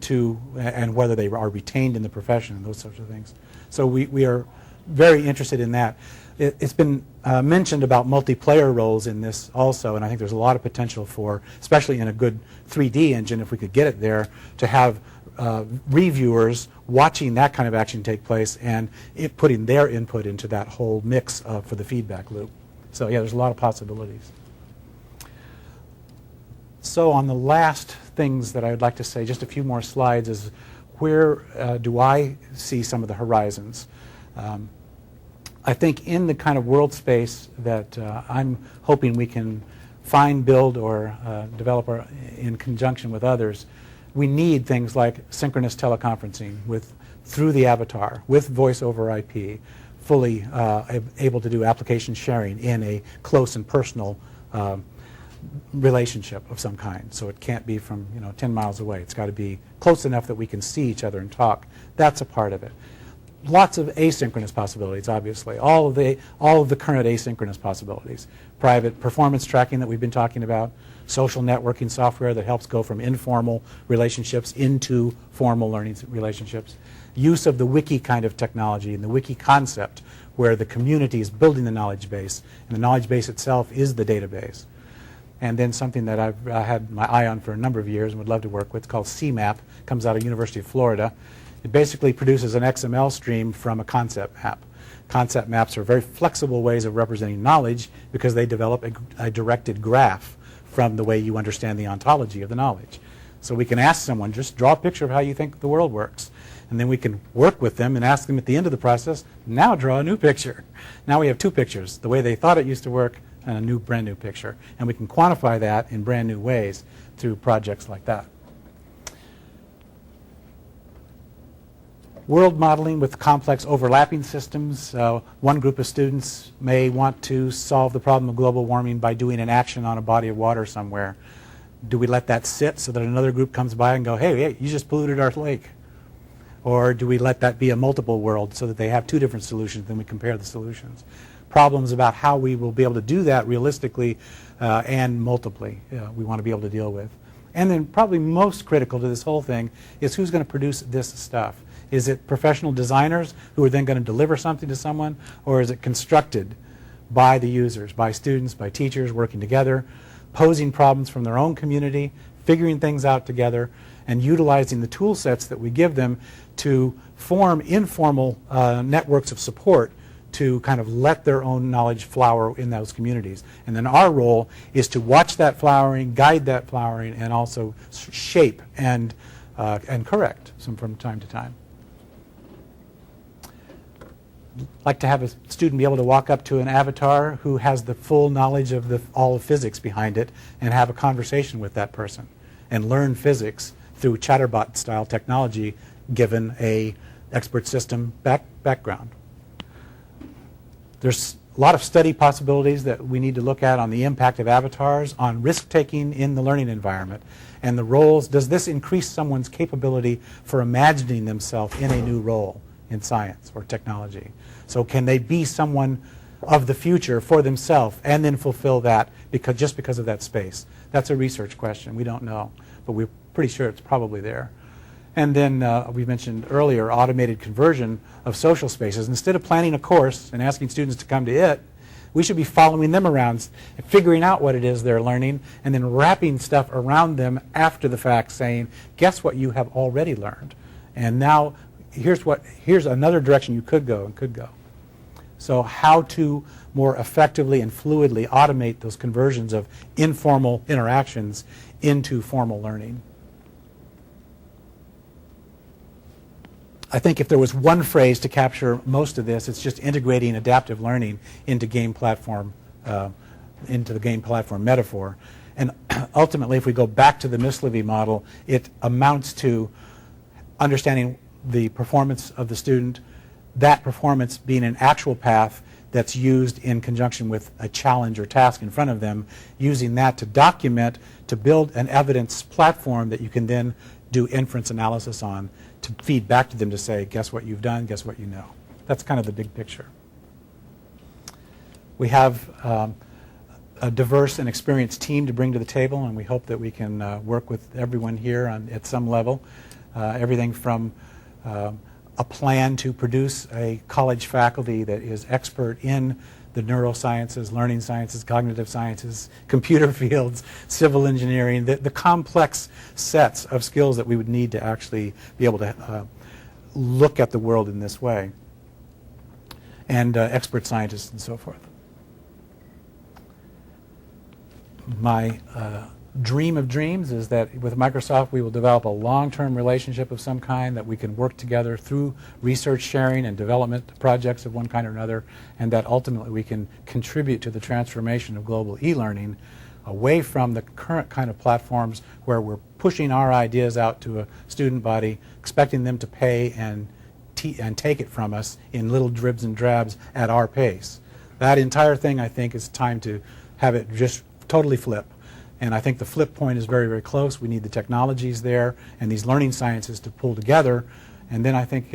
to, and whether they are retained in the profession and those sorts of things. So we are very interested in that. It's been mentioned about multiplayer roles in this also, and I think there's a lot of potential for, especially in a good 3D engine, if we could get it there, to have reviewers watching that kind of action take place and putting their input into that whole mix for the feedback loop. So yeah, there's a lot of possibilities. So on the last things that I would like to say, just a few more slides, is where do I see some of the horizons? I think in the kind of world space that I'm hoping we can find, build, or develop in conjunction with others, we need things like synchronous teleconferencing through the avatar, with voice over IP, fully able to do application sharing in a close and personal relationship of some kind. So it can't be from 10 miles away. It's got to be close enough that we can see each other and talk. That's a part of it. Lots of asynchronous possibilities, obviously. All of the current asynchronous possibilities. Private performance tracking that we've been talking about. Social networking software that helps go from informal relationships into formal learning relationships. Use of the wiki kind of technology and the wiki concept where the community is building the knowledge base and the knowledge base itself is the database. And then something that I've had my eye on for a number of years and would love to work with called CMAP, comes out of University of Florida. It basically produces an XML stream from a concept map. Concept maps are very flexible ways of representing knowledge because they develop a directed graph from the way you understand the ontology of the knowledge. So we can ask someone, just draw a picture of how you think the world works. And then we can work with them and ask them at the end of the process, now draw a new picture. Now we have two pictures, the way they thought it used to work and a brand new picture. And we can quantify that in brand new ways through projects like that. World modeling with complex overlapping systems. One group of students may want to solve the problem of global warming by doing an action on a body of water somewhere. Do we let that sit so that another group comes by and go, hey, you just polluted our lake? Or do we let that be a multiple world so that they have two different solutions, then we compare the solutions? Problems about how we will be able to do that realistically and multiply we want to be able to deal with. And then probably most critical to this whole thing is who's going to produce this stuff. Is it professional designers who are then going to deliver something to someone, or is it constructed by the users, by students, by teachers working together, posing problems from their own community, figuring things out together, and utilizing the tool sets that we give them to form informal networks of support to kind of let their own knowledge flower in those communities. And then our role is to watch that flowering, guide that flowering, and also shape and correct from time to time. Like to have a student be able to walk up to an avatar who has the full knowledge of all of physics behind it and have a conversation with that person and learn physics through chatterbot style technology given a expert system background. There's a lot of study possibilities that we need to look at on the impact of avatars on risk-taking in the learning environment and the roles. Does this increase someone's capability for imagining themselves in a new role in science or technology? So can they be someone of the future for themselves and then fulfill that just because of that space? That's a research question. We don't know, but we're pretty sure it's probably there. And then we mentioned earlier automated conversion of social spaces. Instead of planning a course and asking students to come to it, we should be following them around, figuring out what it is they're learning, and then wrapping stuff around them after the fact saying, guess what you have already learned. And now here's another direction you could go. So how to more effectively and fluidly automate those conversions of informal interactions into formal learning. I think if there was one phrase to capture most of this, it's just integrating adaptive learning into the game platform metaphor. And ultimately, if we go back to the Mislevy model, it amounts to understanding the performance of the student, that performance being an actual path that's used in conjunction with a challenge or task in front of them, using that to document, to build an evidence platform that you can then do inference analysis on to feed back to them to say, guess what you've done, guess what you know. That's kind of the big picture. We have a diverse and experienced team to bring to the table, and we hope that we can work with everyone here at some level. Everything from a plan to produce a college faculty that is expert in the neurosciences, learning sciences, cognitive sciences, computer fields, civil engineering, the complex sets of skills that we would need to actually be able to look at the world in this way, and expert scientists and so forth. My dream of dreams is that with Microsoft we will develop a long-term relationship of some kind that we can work together through research sharing and development projects of one kind or another, and that ultimately we can contribute to the transformation of global e-learning away from the current kind of platforms where we're pushing our ideas out to a student body, expecting them to pay and take it from us in little dribs and drabs at our pace. That entire thing, I think, is time to have it just totally flip. And I think the flip point is very, very close. We need the technologies there and these learning sciences to pull together. And then I think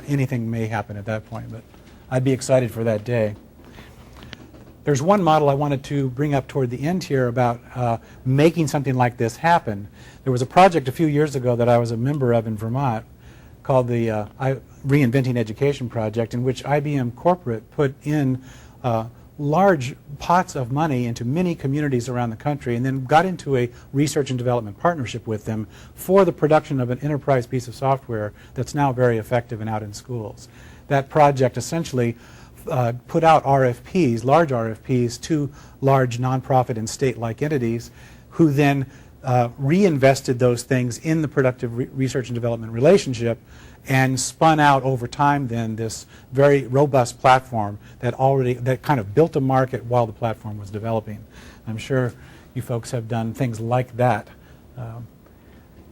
anything may happen at that point. But I'd be excited for that day. There's one model I wanted to bring up toward the end here about making something like this happen. There was a project a few years ago that I was a member of in Vermont called the Reinventing Education Project, in which IBM Corporate put in large pots of money into many communities around the country and then got into a research and development partnership with them for the production of an enterprise piece of software that's now very effective and out in schools. That project essentially put out RFPs, large RFPs, to large nonprofit and state-like entities who then reinvested those things in the productive research and development relationship and spun out over time then this very robust platform that kind of built a market while the platform was developing. I'm sure you folks have done things like that.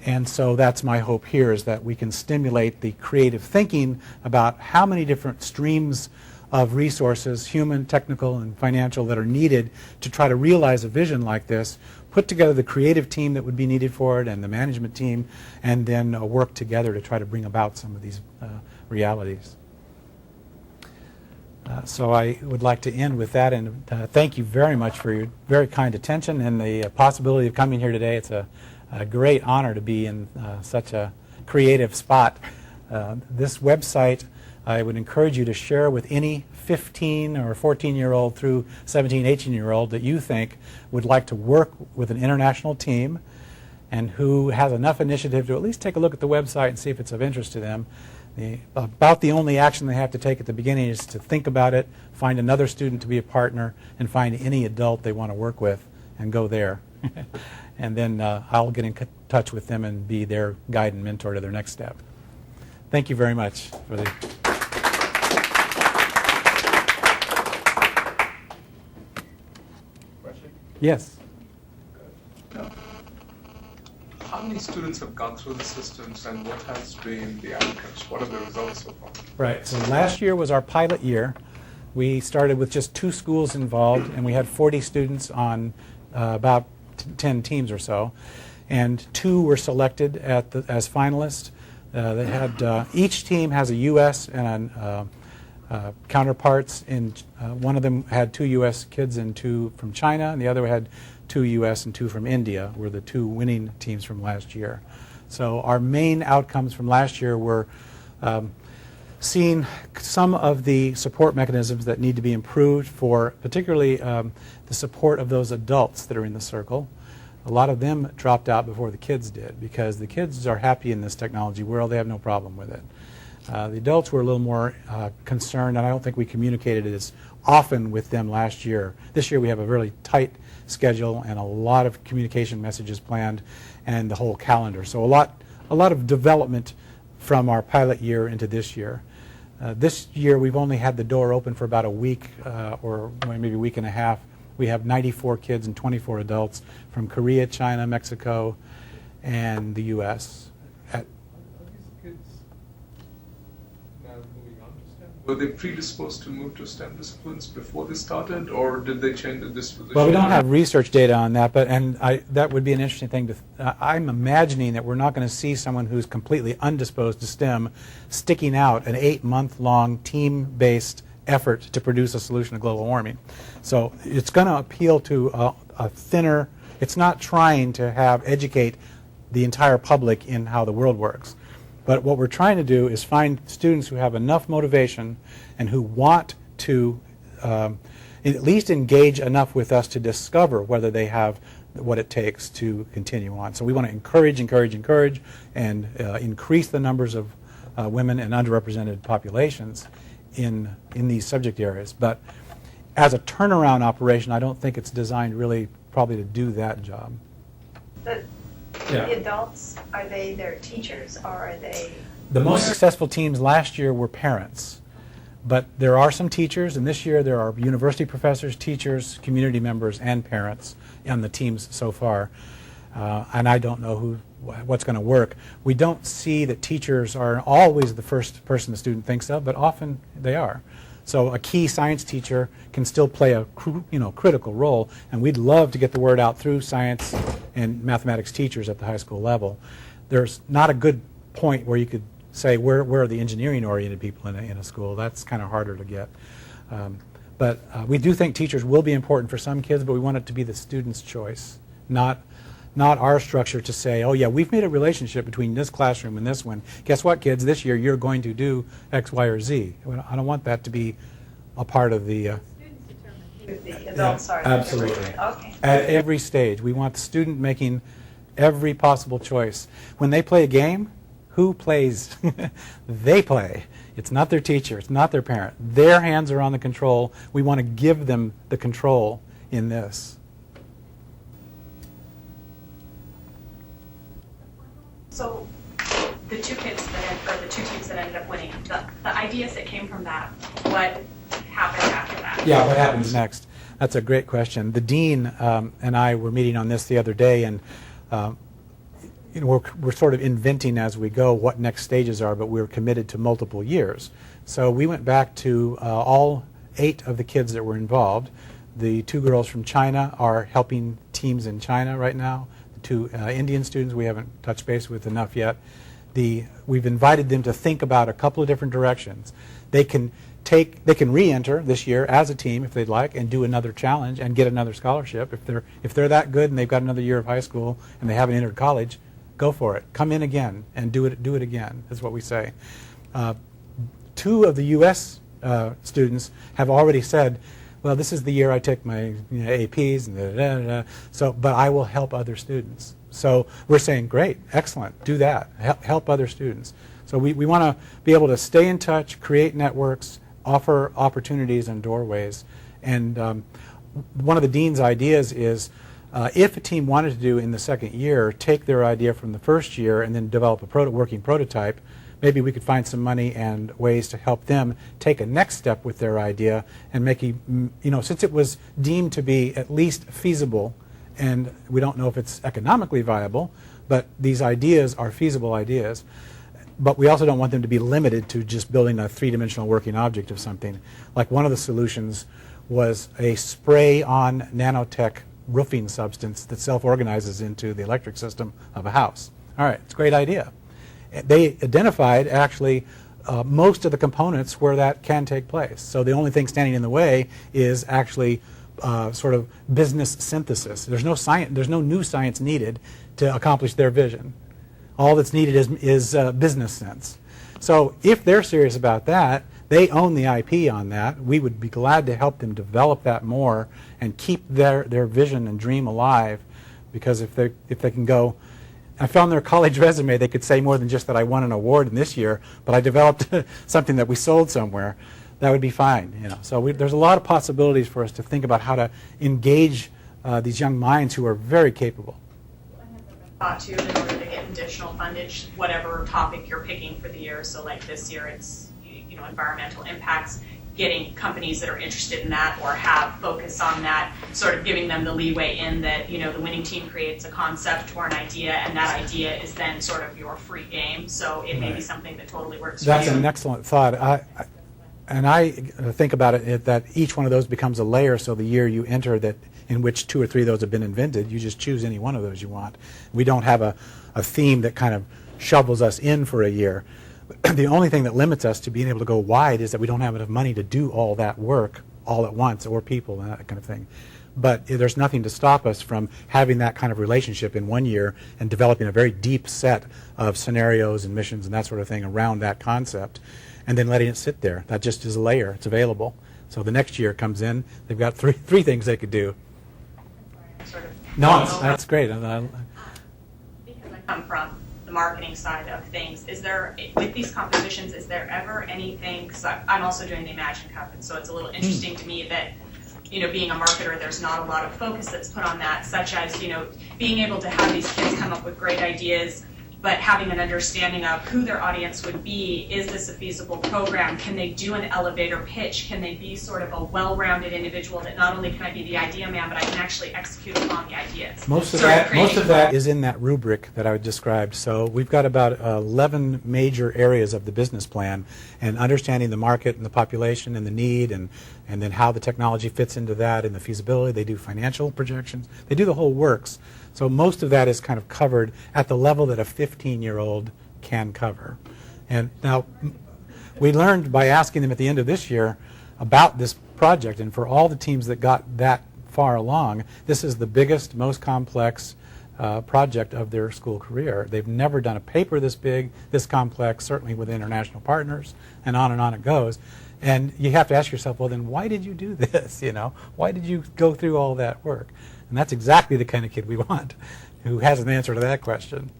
And so that's my hope here, is that we can stimulate the creative thinking about how many different streams of resources, human, technical, and financial, that are needed to try to realize a vision like this, put together the creative team that would be needed for it and the management team, and then work together to try to bring about some of these realities. So I would like to end with that, and thank you very much for your very kind attention and the possibility of coming here today. It's a great honor to be in such a creative spot. This website, I would encourage you to share with any 15 or 14-year-old through 17, 18-year-old that you think would like to work with an international team and who has enough initiative to at least take a look at the website and see if it's of interest to them. About the only action they have to take at the beginning is to think about it, find another student to be a partner, and find any adult they want to work with and go there. And then I'll get in touch with them and be their guide and mentor to their next step. Thank you very much for the... Yes. How many students have gone through the systems, and what has been the outcomes? What are the results so far? Right. So last year was our pilot year. We started with just 2 schools involved, and we had 40 students on about 10 teams or so. And 2 were selected as finalists. They had each team has a U.S. and counterparts. One of them had 2 U.S. kids and 2 from China, and the other had 2 U.S. and 2 from India, were the 2 winning teams from last year. So our main outcomes from last year were seeing some of the support mechanisms that need to be improved for particularly the support of those adults that are in the circle. A lot of them dropped out before the kids did, because the kids are happy in this technology world. They have no problem with it. The adults were a little more concerned, and I don't think we communicated as often with them last year. This year we have a really tight schedule and a lot of communication messages planned and the whole calendar. So a lot of development from our pilot year into this year. This year we've only had the door open for about a week or maybe a week and a half. We have 94 kids and 24 adults from Korea, China, Mexico, and the U.S. Are these kids now moving on to STEM? Were they predisposed to move to STEM disciplines before they started, or did they change the disposition? Well, we don't have research data on that, but that would be an interesting thing I'm imagining that we're not going to see someone who's completely undisposed to STEM sticking out an 8-month-long team-based effort to produce a solution to global warming. So it's going to appeal to a thinner, it's not trying to educate the entire public in how the world works. But what we're trying to do is find students who have enough motivation and who want to at least engage enough with us to discover whether they have what it takes to continue on. So we want to encourage, and increase the numbers of women and underrepresented populations in these subject areas. But as a turnaround operation, I don't think it's designed really probably to do that job. The adults, are they their teachers, or are they... The most successful teams last year were parents. But there are some teachers, and this year there are university professors, teachers, community members, and parents on the teams so far. And I don't know what's going to work. We don't see that teachers are always the first person the student thinks of, but often they are. So a key science teacher can still play a critical role, and we'd love to get the word out through science and mathematics teachers at the high school level. There's not a good point where you could say where are the engineering-oriented people in a school. That's kind of harder to get. But we do think teachers will be important for some kids, but we want it to be the student's choice, not our structure to say, oh yeah, we've made a relationship between this classroom and this one. Guess what, kids? This year you're going to do X, Y, or Z. I don't want that to be a part of the... The adults are. Absolutely. Okay. At every stage. We want the student making every possible choice. When they play a game, who plays? They play. It's not their teacher. It's not their parent. Their hands are on the control. We want to give them the control in this. So the two teams that ended up winning, the ideas that came from that, what happened after that? Yeah, what happens next? That's a great question. The dean and I were meeting on this the other day, and we're sort of inventing as we go what next stages are, but we're committed to multiple years. So we went back to all 8 of the kids that were involved. The 2 girls from China are helping teams in China right now. The 2 Indian students we haven't touched base with enough yet. We've invited them to think about a couple of different directions. They can re-enter this year as a team if they'd like and do another challenge and get another scholarship. If they're that good and they've got another year of high school and they haven't entered college, go for it. Come in again and do it again, is what we say. 2 of the U.S. Students have already said, well, this is the year I take my APs and but I will help other students. So we're saying, great, excellent, do that. Help other students. So we want to be able to stay in touch, create networks, offer opportunities and doorways. And one of the dean's ideas is if a team wanted to do in the second year, take their idea from the first year and then develop a working prototype, maybe we could find some money and ways to help them take a next step with their idea and make, since it was deemed to be at least feasible, and we don't know if it's economically viable, but these ideas are feasible ideas. But we also don't want them to be limited to just building a 3-dimensional working object of something. Like one of the solutions was a spray-on nanotech roofing substance that self-organizes into the electric system of a house. All right, it's a great idea. They identified actually most of the components where that can take place. So the only thing standing in the way is actually sort of business synthesis. There's no new science needed to accomplish their vision. All that's needed is business sense. So if they're serious about that, they own the IP on that. We would be glad to help them develop that more and keep their vision and dream alive, because if they can go, I found their college resume, they could say more than just that I won an award in this year, but I developed something that we sold somewhere. That would be fine. So there's a lot of possibilities for us to think about how to engage these young minds who are very capable. Thought too, in order to get additional fundage, whatever topic you're picking for the year. So like this year, it's environmental impacts. Getting companies that are interested in that or have focus on that, sort of giving them the leeway in that the winning team creates a concept or an idea, and that idea is then sort of your free game. So it may be something that totally works for you. That's an excellent thought. I think about it that each one of those becomes a layer. So the year you enter that, in which 2 or 3 of those have been invented, you just choose any one of those you want. We don't have a theme that kind of shovels us in for a year. The only thing that limits us to being able to go wide is that we don't have enough money to do all that work all at once, or people and that kind of thing. But there's nothing to stop us from having that kind of relationship in one year and developing a very deep set of scenarios and missions and that sort of thing around that concept, and then letting it sit there. That just is a layer. It's available. So the next year comes in, they've got three things they could do. No, that's great. Because I come from the marketing side of things, is there, with these competitions, is there ever anything, because I'm also doing the Imagine Cup, and so it's a little interesting to me that, being a marketer, there's not a lot of focus that's put on that, such as, being able to have these kids come up with great ideas, but having an understanding of who their audience would be. Is this a feasible program? Can they do an elevator pitch? Can they be sort of a well-rounded individual that not only can I be the idea man, but I can actually execute upon the ideas? Most of that is in that rubric that I described. So we've got about 11 major areas of the business plan, and understanding the market and the population and the need, and then how the technology fits into that and the feasibility. They do financial projections. They do the whole works. So most of that is kind of covered at the level that a 15-year-old can cover. And now we learned by asking them at the end of this year about this project, and for all the teams that got that far along, this is the biggest, most complex project of their school career. They've never done a paper this big, this complex, certainly with international partners, and on it goes. And you have to ask yourself, well, then why did you do this? You know, why did you go through all that work? And that's exactly the kind of kid we want, who has an answer to that question.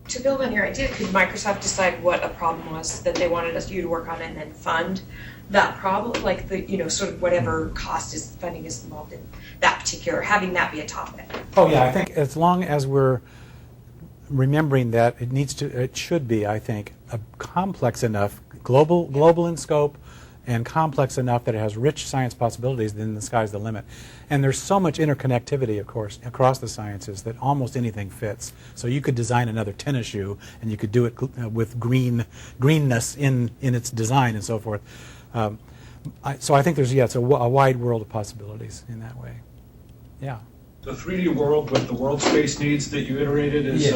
To build on your idea, could Microsoft decide what a problem was that they wanted you to work on and then fund that problem, like the, you know, sort of whatever cost is funding is involved in that particular, having that be a topic? Oh yeah, I think as long as we're remembering that it should be, I think, a complex enough, global in scope, and complex enough that it has rich science possibilities, then the sky's the limit. And there's so much interconnectivity, of course, across the sciences that almost anything fits. So you could design another tennis shoe, and you could do it with greenness in its design and so forth. So I think there's, it's a wide world of possibilities in that way. Yeah. The 3D world with the world space needs that you iterated is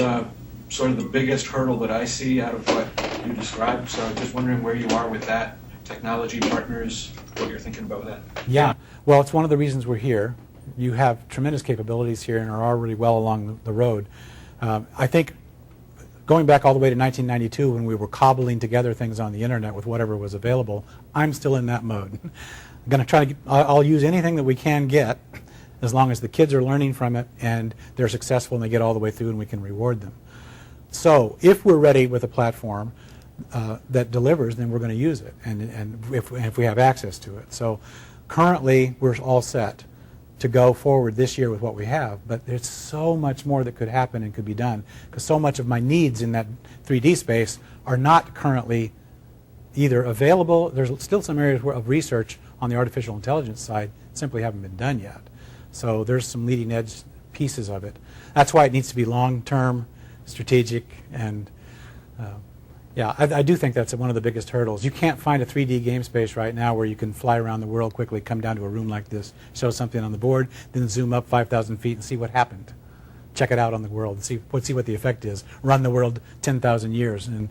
sort of the biggest hurdle that I see out of what you described. So just wondering where you are with that. Technology partners, what you're thinking about that. Yeah, well, it's one of the reasons we're here. You have tremendous capabilities here and are already well along the road. I think going back all the way to 1992 when we were cobbling together things on the internet with whatever was available, I'm still in that mode. I'm going to try to I'll use anything that we can get as long as the kids are learning from it and they're successful and they get all the way through and we can reward them. So if we're ready with a platform that delivers, then we're going to use it, and if we have access to it. So currently we're all set to go forward this year with what we have, but there's so much more that could happen and could be done, because so much of my needs in that 3D space are not currently either available. There's still some areas of research on the artificial intelligence side simply haven't been done yet. So there's some leading edge pieces of it. That's why it needs to be long-term, strategic, and yeah, I do think that's one of the biggest hurdles. You can't find a 3D game space right now where you can fly around the world quickly, come down to a room like this, show something on the board, then zoom up 5,000 feet and see what happened. Check it out on the world and see what the effect is. Run the world 10,000 years and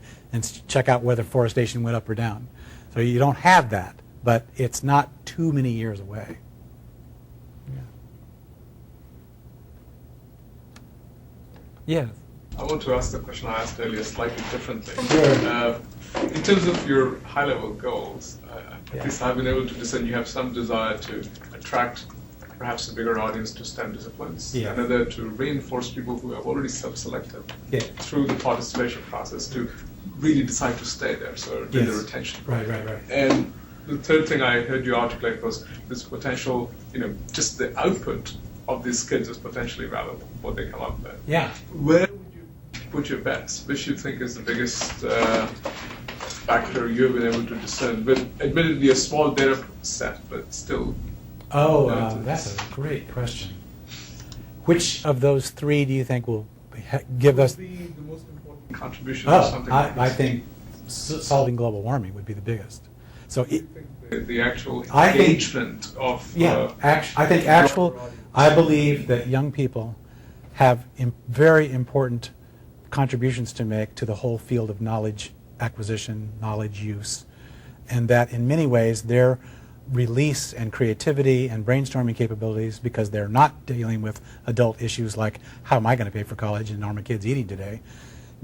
check out whether forestation went up or down. So you don't have that, but it's not too many years away. Yeah. I want to ask the question I asked earlier slightly differently. Sure. In terms of your high-level goals, at least I've been able to discern you have some desire to attract perhaps a bigger audience to STEM disciplines, another to reinforce people who have already self-selected through the participation process to really decide to stay there, so do the retention. Right. And the third thing I heard you articulate was this potential, just the output of these kids is potentially valuable, what they come up with. Yeah. Where would you put your bets? Which you think is the biggest factor you've been able to discern? With admittedly a small data set, but still. Oh, that's a great question. Which of those three do you think will give us the most important contribution to something like this? I think solving global warming would be the biggest. So the actual engagement of I believe that young people have very important contributions to make to the whole field of knowledge acquisition, knowledge use, and that in many ways their release and creativity and brainstorming capabilities, because they're not dealing with adult issues like how am I going to pay for college and are my kids eating today,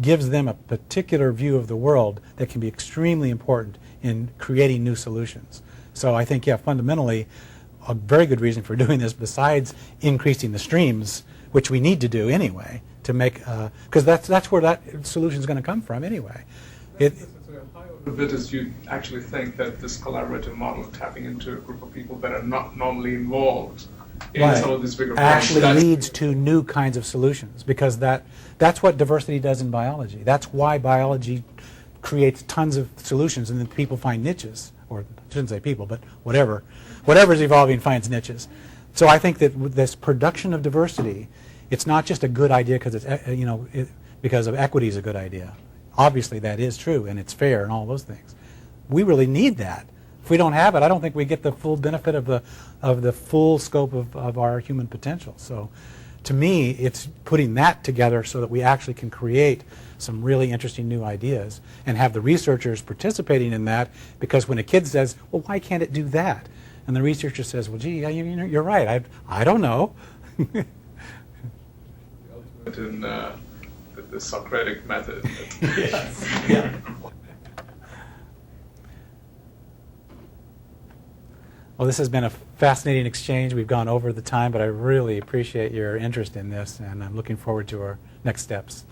gives them a particular view of the world that can be extremely important in creating new solutions. So I think, fundamentally, a very good reason for doing this, besides increasing the streams, which we need to do anyway, to make, because that's where that solution is going to come from anyway. A bit is you actually think that this collaborative model, tapping into a group of people that are not normally involved in some of these bigger actually problems. leads to new kinds of solutions, because that's what diversity does in biology. That's why biology creates tons of solutions, and then people find niches, or I shouldn't say people, but whatever's evolving finds niches. So I think that with this production of diversity, it's not just a good idea because it's because of equity is a good idea. Obviously that is true, and it's fair and all those things. We really need that. If we don't have it, I don't think we get the full benefit of the full scope of our human potential. So to me, it's putting that together so that we actually can create some really interesting new ideas and have the researchers participating in that, because when a kid says, well, why can't it do that? And the researcher says, well, gee, you're right. I don't know. In the Socratic method. Yes. Yeah. Well, this has been a fascinating exchange. We've gone over the time, but I really appreciate your interest in this, and I'm looking forward to our next steps.